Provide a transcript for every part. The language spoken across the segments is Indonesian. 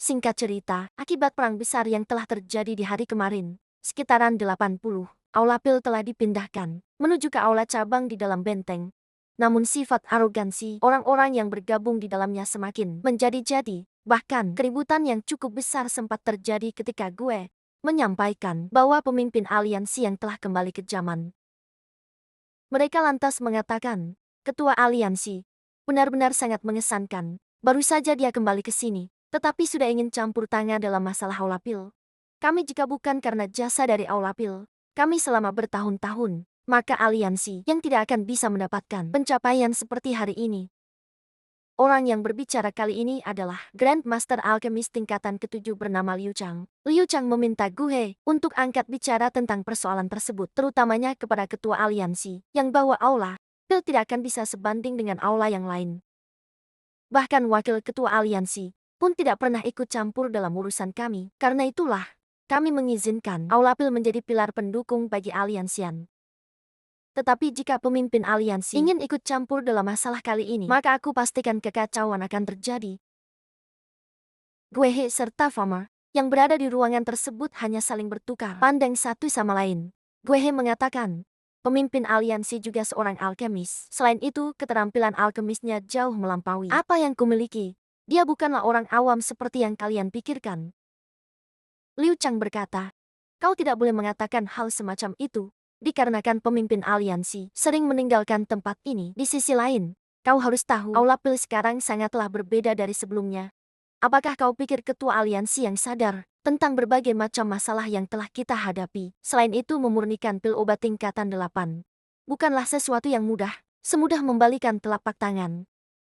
Singkat cerita, akibat perang besar yang telah terjadi di hari kemarin, sekitaran 80, Aula Pil telah dipindahkan menuju ke aula cabang di dalam benteng. Namun sifat arogansi orang-orang yang bergabung di dalamnya semakin menjadi-jadi. Bahkan keributan yang cukup besar sempat terjadi ketika gue menyampaikan bahwa pemimpin aliansi yang telah kembali ke zaman. Mereka lantas mengatakan, ketua aliansi benar-benar sangat mengesankan. Baru saja dia kembali ke sini, tetapi sudah ingin campur tangan dalam masalah Aula Pil. Kami jika bukan karena jasa dari Aula Pil, kami selama bertahun-tahun, maka aliansi yang tidak akan bisa mendapatkan pencapaian seperti hari ini. Orang yang berbicara kali ini adalah Grandmaster Alchemist tingkatan ke-7 bernama Liu Chang. Liu Chang meminta Gue untuk angkat bicara tentang persoalan tersebut, terutamanya kepada ketua aliansi, yang bahwa Aula Pil tidak akan bisa sebanding dengan aula yang lain. Bahkan wakil ketua aliansi pun tidak pernah ikut campur dalam urusan kami. Karena itulah, kami mengizinkan Aula Pil menjadi pilar pendukung bagi aliansian. Tetapi jika pemimpin aliansi ingin ikut campur dalam masalah kali ini, maka aku pastikan kekacauan akan terjadi. Gue serta Farmer yang berada di ruangan tersebut hanya saling bertukar pandang satu sama lain. Gue mengatakan, pemimpin aliansi juga seorang alkemis. Selain itu, keterampilan alkemisnya jauh melampaui apa yang kumiliki. Dia bukanlah orang awam seperti yang kalian pikirkan. Liu Chang berkata, kau tidak boleh mengatakan hal semacam itu. Dikarenakan pemimpin aliansi sering meninggalkan tempat ini. Di sisi lain, kau harus tahu Aula Pil sekarang sangatlah berbeda dari sebelumnya. Apakah kau pikir ketua aliansi yang sadar tentang berbagai macam masalah yang telah kita hadapi? Selain itu memurnikan pil obat tingkatan 8 bukanlah sesuatu yang mudah, semudah membalikan telapak tangan.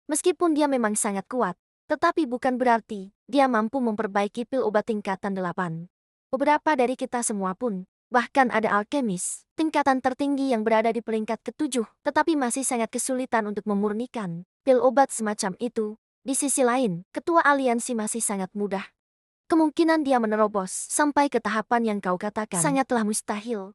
Meskipun dia memang sangat kuat, tetapi bukan berarti dia mampu memperbaiki pil obat tingkatan 8. Beberapa dari kita semua pun, bahkan ada alkemis tingkatan tertinggi yang berada di peringkat ke-7, tetapi masih sangat kesulitan untuk memurnikan pil obat semacam itu. Di sisi lain, ketua aliansi masih sangat mudah. Kemungkinan dia menerobos sampai ke tahapan yang kau katakan sangatlah mustahil.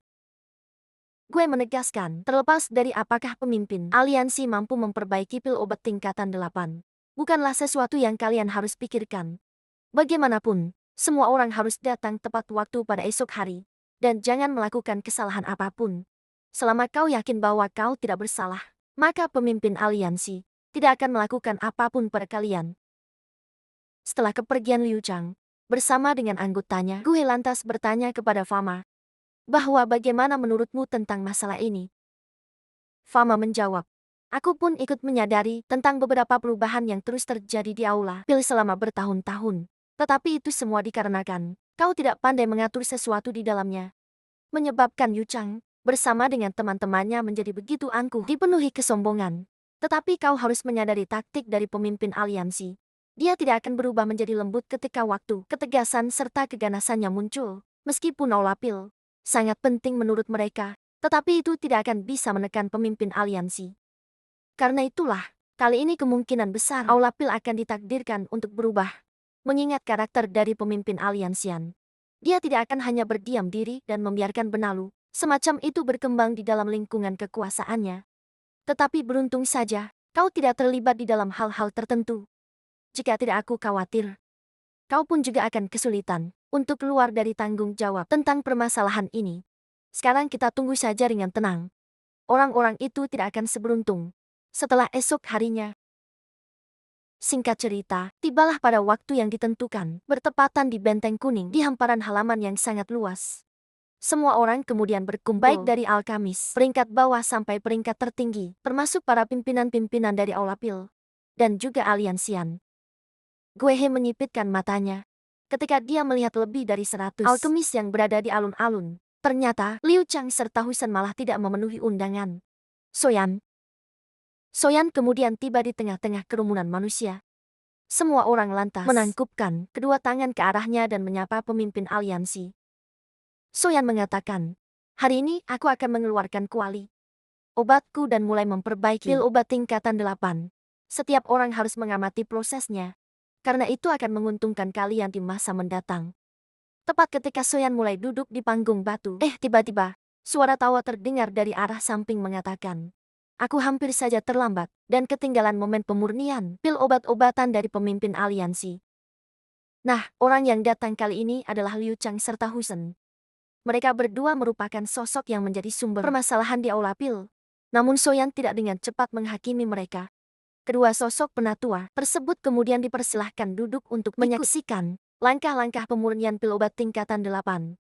Gue menegaskan, terlepas dari apakah pemimpin aliansi mampu memperbaiki pil obat tingkatan 8, bukanlah sesuatu yang kalian harus pikirkan. Bagaimanapun, semua orang harus datang tepat waktu pada esok hari. Dan jangan melakukan kesalahan apapun. Selama kau yakin bahwa kau tidak bersalah, maka pemimpin aliansi tidak akan melakukan apapun pada kalian. Setelah kepergian Liu Chang, bersama dengan anggotanya, Gue lantas bertanya kepada Fama, bahwa bagaimana menurutmu tentang masalah ini? Fama menjawab, aku pun ikut menyadari tentang beberapa perubahan yang terus terjadi di Aula Pil selama bertahun-tahun. Tetapi itu semua dikarenakan kau tidak pandai mengatur sesuatu di dalamnya. Menyebabkan Liu Chang bersama dengan teman-temannya menjadi begitu angkuh, dipenuhi kesombongan. Tetapi kau harus menyadari taktik dari pemimpin aliansi. Dia tidak akan berubah menjadi lembut ketika waktu, ketegasan serta keganasannya muncul. Meskipun Aula Pil sangat penting menurut mereka, tetapi itu tidak akan bisa menekan pemimpin aliansi. Karena itulah, kali ini kemungkinan besar Aula Pil akan ditakdirkan untuk berubah. Mengingat karakter dari pemimpin aliansian, dia tidak akan hanya berdiam diri dan membiarkan benalu semacam itu berkembang di dalam lingkungan kekuasaannya. Tetapi beruntung saja, kau tidak terlibat di dalam hal-hal tertentu. Jika tidak aku khawatir, kau pun juga akan kesulitan untuk keluar dari tanggung jawab tentang permasalahan ini. Sekarang kita tunggu saja dengan tenang. Orang-orang itu tidak akan seberuntung setelah esok harinya. Singkat cerita, tibalah pada waktu yang ditentukan, bertepatan di Benteng Kuning di hamparan halaman yang sangat luas. Semua orang kemudian berkumpul, baik dari alkamis, peringkat bawah sampai peringkat tertinggi, termasuk para pimpinan-pimpinan dari Aula Pil, dan juga aliansian. Gue menyipitkan matanya ketika dia melihat lebih dari 100 alkemis yang berada di alun-alun. Ternyata, Liu Chang serta Husan malah tidak memenuhi undangan. Soyan kemudian tiba di tengah-tengah kerumunan manusia. Semua orang lantas menangkupkan kedua tangan ke arahnya dan menyapa pemimpin aliansi. Soyan mengatakan, hari ini aku akan mengeluarkan kuali obatku dan mulai memperbaiki pil obat tingkatan 8. Setiap orang harus mengamati prosesnya, karena itu akan menguntungkan kalian di masa mendatang. Tepat ketika Soyan mulai duduk di panggung batu, tiba-tiba, suara tawa terdengar dari arah samping mengatakan, aku hampir saja terlambat dan ketinggalan momen pemurnian pil obat-obatan dari pemimpin aliansi. Nah, orang yang datang kali ini adalah Liu Chang serta Husen. Mereka berdua merupakan sosok yang menjadi sumber permasalahan di Aula Pil. Namun Soyan tidak dengan cepat menghakimi mereka. Kedua sosok penatua tersebut kemudian dipersilahkan duduk untuk menyaksikan langkah-langkah pemurnian pil obat tingkatan 8.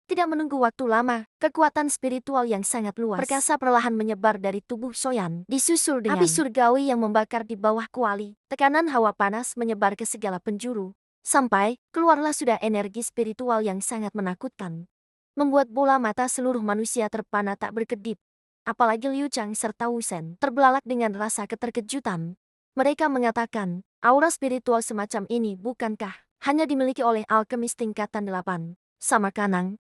Tidak menunggu waktu lama, kekuatan spiritual yang sangat luas perkasa perlahan menyebar dari tubuh Soyan, disusul dengan api surgawi yang membakar di bawah kuali. Tekanan hawa panas menyebar ke segala penjuru, sampai keluarlah sudah energi spiritual yang sangat menakutkan. Membuat bola mata seluruh manusia terpana tak berkedip. Apalagi Liu Chang serta Wu Shen terbelalak dengan rasa keterkejutan. Mereka mengatakan, aura spiritual semacam ini bukankah hanya dimiliki oleh alkemis tingkatan 8, sama Kanang?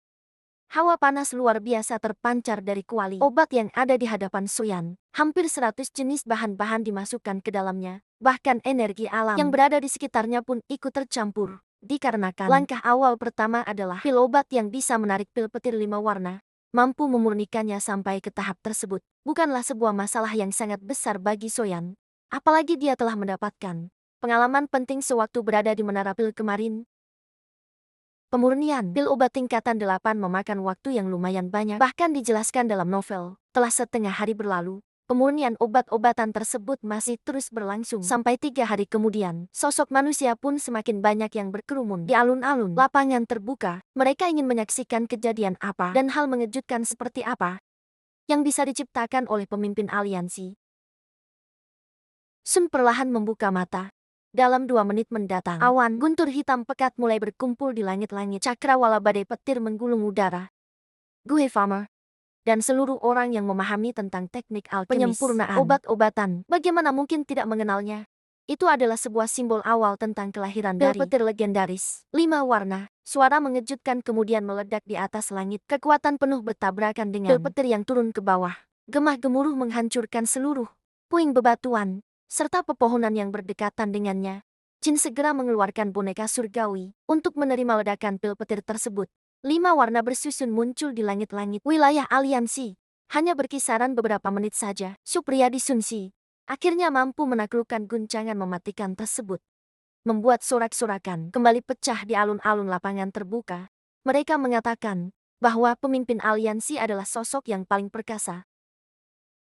Hawa panas luar biasa terpancar dari kuali obat yang ada di hadapan Soyan. Hampir 100 jenis bahan-bahan dimasukkan ke dalamnya. Bahkan energi alam yang berada di sekitarnya pun ikut tercampur. Dikarenakan langkah awal pertama adalah pil obat yang bisa menarik pil petir 5 warna. Mampu memurnikannya sampai ke tahap tersebut. Bukanlah sebuah masalah yang sangat besar bagi Soyan. Apalagi dia telah mendapatkan pengalaman penting sewaktu berada di menara pil kemarin. Pemurnian pil obat tingkatan 8 memakan waktu yang lumayan banyak. Bahkan dijelaskan dalam novel, telah setengah hari berlalu, pemurnian obat-obatan tersebut masih terus berlangsung. Sampai 3 hari kemudian, sosok manusia pun semakin banyak yang berkerumun di alun-alun lapangan terbuka. Mereka ingin menyaksikan kejadian apa dan hal mengejutkan seperti apa yang bisa diciptakan oleh pemimpin aliansi. Sun perlahan membuka mata. Dalam 2 menit mendatang, awan guntur hitam pekat mulai berkumpul di langit-langit. Cakrawala badai petir menggulung udara. Gue Farmer dan seluruh orang yang memahami tentang teknik alkemis penyempurnaan obat-obatan, bagaimana mungkin tidak mengenalnya? Itu adalah sebuah simbol awal tentang kelahiran pil petir legendaris. 5 warna, suara mengejutkan kemudian meledak di atas langit. Kekuatan penuh bertabrakan dengan pil petir yang turun ke bawah. Gemah gemuruh menghancurkan seluruh puing bebatuan serta pepohonan yang berdekatan dengannya. Jin segera mengeluarkan boneka surgawi untuk menerima ledakan pil petir tersebut. 5 warna bersusun muncul di langit-langit wilayah aliansi. Hanya berkisaran beberapa menit saja, Supriyadi Sunsi akhirnya mampu menaklukkan guncangan mematikan tersebut. Membuat sorak-sorakan kembali pecah di alun-alun lapangan terbuka. Mereka mengatakan bahwa pemimpin aliansi adalah sosok yang paling perkasa.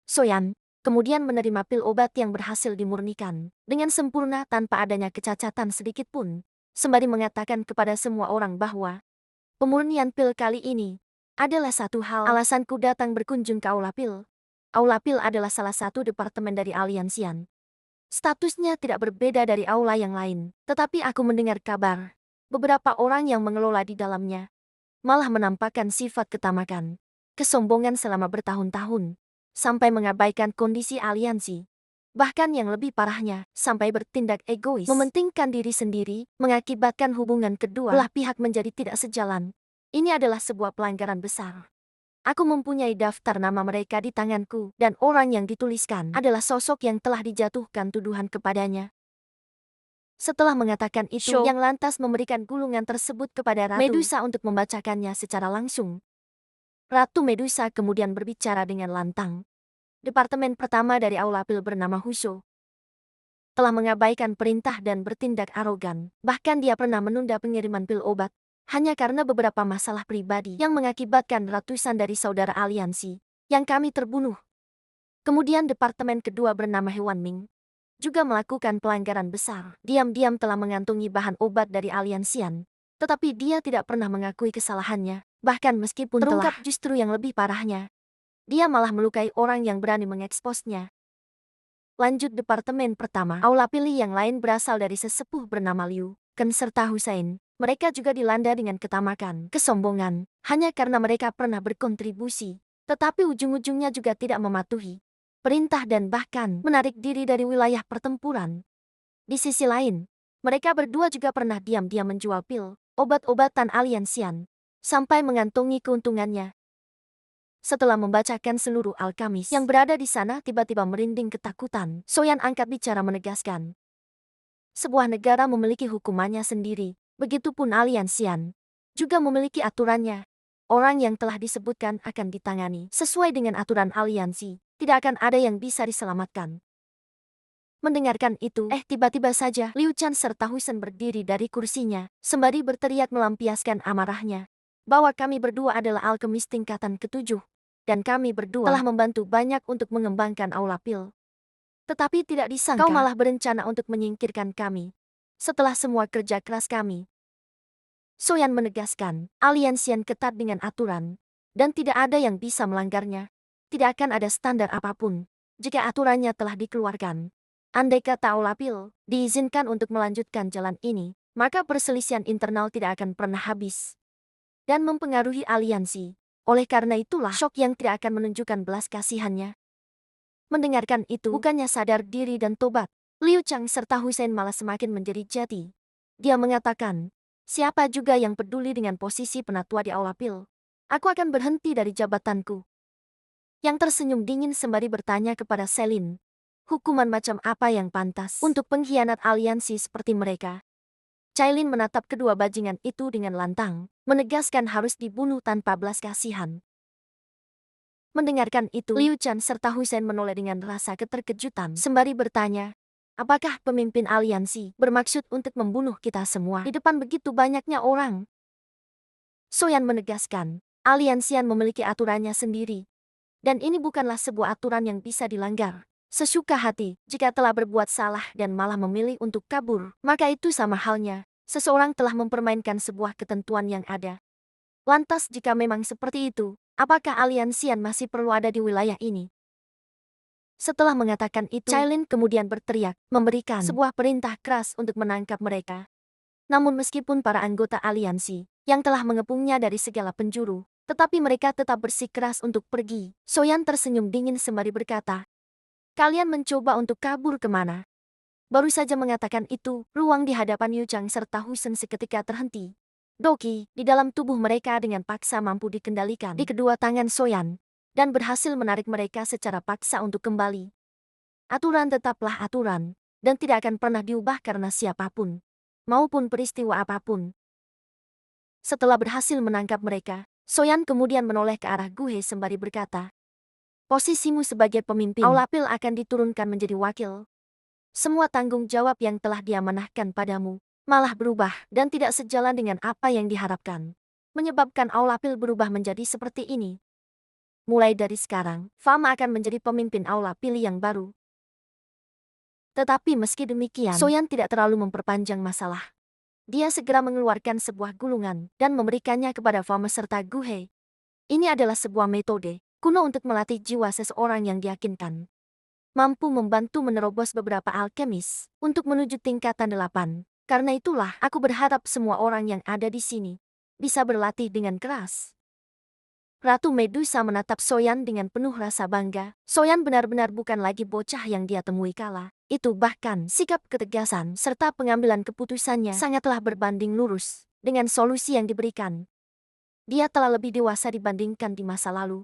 Soyan kemudian menerima pil obat yang berhasil dimurnikan dengan sempurna tanpa adanya kecacatan sedikit pun, sembari mengatakan kepada semua orang bahwa pemurnian pil kali ini adalah satu hal alasanku datang berkunjung ke Aula Pil. Aula Pil adalah salah satu departemen dari Aliansian. Statusnya tidak berbeda dari aula yang lain, tetapi aku mendengar kabar beberapa orang yang mengelola di dalamnya malah menampakkan sifat ketamakan, kesombongan selama bertahun-tahun, sampai mengabaikan kondisi aliansi. Bahkan yang lebih parahnya, sampai bertindak egois, mementingkan diri sendiri, mengakibatkan hubungan kedua belah pihak menjadi tidak sejalan. Ini adalah sebuah pelanggaran besar. Aku mempunyai daftar nama mereka di tanganku, dan orang yang dituliskan adalah sosok yang telah dijatuhkan tuduhan kepadanya. Setelah mengatakan itu, yang lantas memberikan gulungan tersebut kepada Ratu Medusa untuk membacakannya secara langsung. Ratu Medusa kemudian berbicara dengan lantang. Departemen pertama dari Aula Pil bernama Huso telah mengabaikan perintah dan bertindak arogan. Bahkan dia pernah menunda pengiriman pil obat hanya karena beberapa masalah pribadi yang mengakibatkan ratusan dari saudara aliansi yang kami terbunuh. Kemudian departemen kedua bernama Hewan Ming juga melakukan pelanggaran besar. Diam-diam telah mengantongi bahan obat dari aliansian, tetapi dia tidak pernah mengakui kesalahannya. Bahkan meskipun terungkap justru yang lebih parahnya, dia malah melukai orang yang berani mengeksposnya. Lanjut departemen pertama, Aula Pilih yang lain berasal dari sesepuh bernama Liu Ken serta Hussein. Mereka juga dilanda dengan ketamakan, kesombongan, hanya karena mereka pernah berkontribusi, tetapi ujung-ujungnya juga tidak mematuhi perintah dan bahkan menarik diri dari wilayah pertempuran. Di sisi lain, mereka berdua juga pernah diam-diam menjual pil obat-obatan aliansian sampai mengantongi keuntungannya. Setelah membacakan seluruh alkamis yang berada di sana tiba-tiba merinding ketakutan, Soyan angkat bicara menegaskan. Sebuah negara memiliki hukumannya sendiri, begitupun aliansian juga memiliki aturannya. Orang yang telah disebutkan akan ditangani sesuai dengan aturan aliansi, tidak akan ada yang bisa diselamatkan. Mendengarkan itu, tiba-tiba saja Liu Chan serta Huisen berdiri dari kursinya, sembari berteriak melampiaskan amarahnya. Bahwa kami berdua adalah alkemis tingkatan ketujuh, dan kami berdua telah membantu banyak untuk mengembangkan Aula Pil. Tetapi tidak disangka, kau malah berencana untuk menyingkirkan kami. Setelah semua kerja keras kami. Soyan menegaskan, aliansian ketat dengan aturan, dan tidak ada yang bisa melanggarnya. Tidak akan ada standar apapun, jika aturannya telah dikeluarkan. Andai kata Aula Pil diizinkan untuk melanjutkan jalan ini, maka perselisihan internal tidak akan pernah habis dan mempengaruhi aliansi. Oleh karena itulah Shock yang tidak akan menunjukkan belas kasihannya. Mendengarkan itu, bukannya sadar diri dan tobat, Liu Chang serta Huisen malah semakin menjerit-jeti. Dia mengatakan, siapa juga yang peduli dengan posisi penatua di Aula Pil? Aku akan berhenti dari jabatanku. Yang tersenyum dingin sembari bertanya kepada Selin, hukuman macam apa yang pantas untuk pengkhianat aliansi seperti mereka? Cailin menatap kedua bajingan itu dengan lantang, menegaskan harus dibunuh tanpa belas kasihan. Mendengarkan itu, Liu Chan serta Huisen menoleh dengan rasa keterkejutan, sembari bertanya, apakah pemimpin aliansi bermaksud untuk membunuh kita semua di depan begitu banyaknya orang? Soyan menegaskan, aliansian memiliki aturannya sendiri. Dan ini bukanlah sebuah aturan yang bisa dilanggar. Sesuka hati, jika telah berbuat salah dan malah memilih untuk kabur, maka itu sama halnya, seseorang telah mempermainkan sebuah ketentuan yang ada. Lantas jika memang seperti itu, apakah aliansian masih perlu ada di wilayah ini? Setelah mengatakan itu, Cailin kemudian berteriak, memberikan sebuah perintah keras untuk menangkap mereka. Namun meskipun para anggota aliansi, yang telah mengepungnya dari segala penjuru, tetapi mereka tetap bersikeras untuk pergi. Soyan tersenyum dingin sembari berkata, kalian mencoba untuk kabur kemana? Baru saja mengatakan itu, ruang di hadapan Yu Chang serta Husen seketika terhenti. Doki, di dalam tubuh mereka dengan paksa mampu dikendalikan di kedua tangan Soyan, dan berhasil menarik mereka secara paksa untuk kembali. Aturan tetaplah aturan, dan tidak akan pernah diubah karena siapapun, maupun peristiwa apapun. Setelah berhasil menangkap mereka, Soyan kemudian menoleh ke arah Guhe sembari berkata, posisimu sebagai pemimpin Aula Pil akan diturunkan menjadi wakil. Semua tanggung jawab yang telah diamanahkan padamu malah berubah dan tidak sejalan dengan apa yang diharapkan, menyebabkan Aula Pil berubah menjadi seperti ini. Mulai dari sekarang, Fama akan menjadi pemimpin Aula Pil yang baru. Tetapi meski demikian, Soyan tidak terlalu memperpanjang masalah. Dia segera mengeluarkan sebuah gulungan dan memberikannya kepada Fama serta Guhe. Ini adalah sebuah metode kuno untuk melatih jiwa seseorang yang diyakinkan mampu membantu menerobos beberapa alkemis untuk menuju tingkatan 8. Karena itulah aku berharap semua orang yang ada di sini bisa berlatih dengan keras. Ratu Medusa menatap Soyan dengan penuh rasa bangga. Soyan benar-benar bukan lagi bocah yang dia temui kala itu, bahkan sikap ketegasan serta pengambilan keputusannya sangatlah berbanding lurus dengan solusi yang diberikan. Dia telah lebih dewasa dibandingkan di masa lalu.